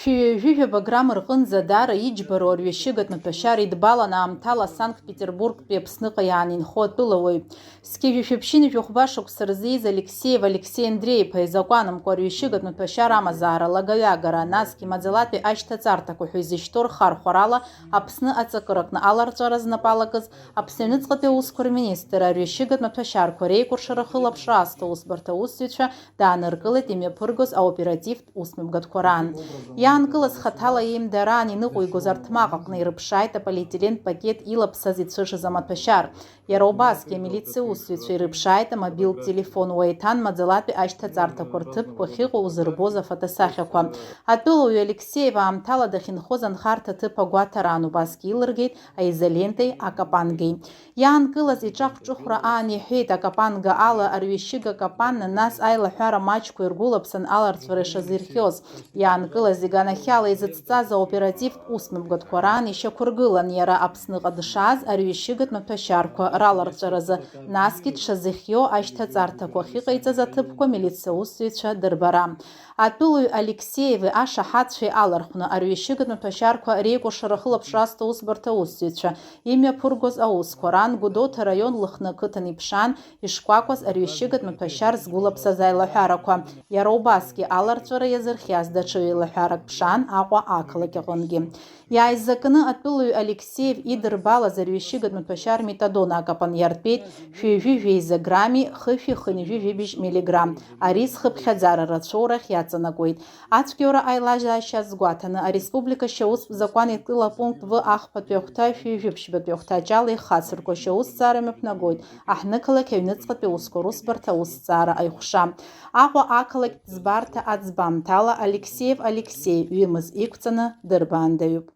Шәҩажәижәаба грамм рҟынӡа даара иџьбароу арҩашьыгатә маҭәашьара идбаланы аамҭала Санкт-Петербургтәи Аԥсныҟа иаанинхо атәылауаҩ Сқьежәышәаԥшьыни жәохәба шықәса рзиз Алексеев Алексей Андреи-иԥа изакәанымкәа арҩашьыгатә маҭәашьара амазаара лагаҩагара, насгьы маӡалатәи ашьҭаҵарҭақәа ҳәа изышьҭоу рхархәарала Аԥсны аҵакыраҟны аларҵәара знапалакыз Аԥсны Аҩныҵҟатәи аусқәа рминистр арҩашьыгатә маҭәашьарақәа реикәыршара хылаԥшра аасҭа аусбарҭа аусзуҩцәа дааныркылеит имҩаԥыргоз аоперативтә усмҩаԥгатәқәа раан. Иаанкылаз хаҭала еимдараан иныҟәигоз арҭмаҟ аҟны ирыԥшааит аполиетилен пакет илаԥсаз ицәышыз амаҭәашьар. Иара убасгьы амилициа аусзуҩцәа ирыԥшааит амобилтә телефон уеиҭан маӡалатәи ашьҭаҵарҭақәа рҭыԥқәа ахьыҟоу узырбоз афотосахьақәа. Атәылауаҩ Алексеев аамҭала дахьынхоз анхарҭа ҭыԥ агәаҭараан убасгьы илыргеит аизолентой акапангеи. Иаанкылаз иҿахә-ҿыхәра аан иҳәеит акапанга ала арҩашьыга капанны, нас аилаҳәара маҷқәа иргәылаԥсан аларҵәара ишазирхиоз. Иаанкылаз иганахьала изыцҵаз аоперативтә усмҩаԥгатәқәа раан ишьақәыргылан иара Аԥсныҟа дшааз арҩашьыгатә маҭәашьарақәа раларҵәаразы, насгьы дшазыхио ашьҭаҵарҭақәа ахьыҟаиҵаз аҭыԥқәа милициа аусзуҩцәа дырбара. Атәылаҩ Алексееви ашаҳаҭцәеи алархәны арҩашьыгатә маҭәашьарақәа реикәыршара хылаԥшра аасҭа аусбарҭа аусзуҩцәа имҩаԥыргоз аусқәа раан Гәдоуҭа раион Лыхны ақыҭан иԥшаан ишкәакәаз арҩашьыгатә маҭәашьар згәылаԥсаз аилаҳәарақәа. Иара убасгьы аларҵәара иазырхиаз даҽа еилаҳәарак ԥшаан Аҟәа ақалақь аҟынгьы. Иааизакны атәылаҩ Алексеев идырбалаз арҩашьыгатә маҭәашьар метадон акапан иартәеит 7 грамми 5 миллиграмм. Ари зхыԥхьаӡара рацәоурахь иаҵанакуеит. Ацәгьоура аилажьаашьа азгәаҭаны ареспублика шьаустә закәан еидкыла-пункт В ахԥатәи ахәҭа шәҩажәиԥшьбатәи ахәҭаҷала ихацыркәа шьаусҭҵаара мҩаԥнагоит Аҳнықалақь Аҩныҵҟатәи аусқәа русбарҭа аусҭҵаара аихәша. Аҟәа ақалақь ӡбарҭа аӡбамҭала Алексеев Алексей ҩымыз иқәҵаны дырбаандаҩуп.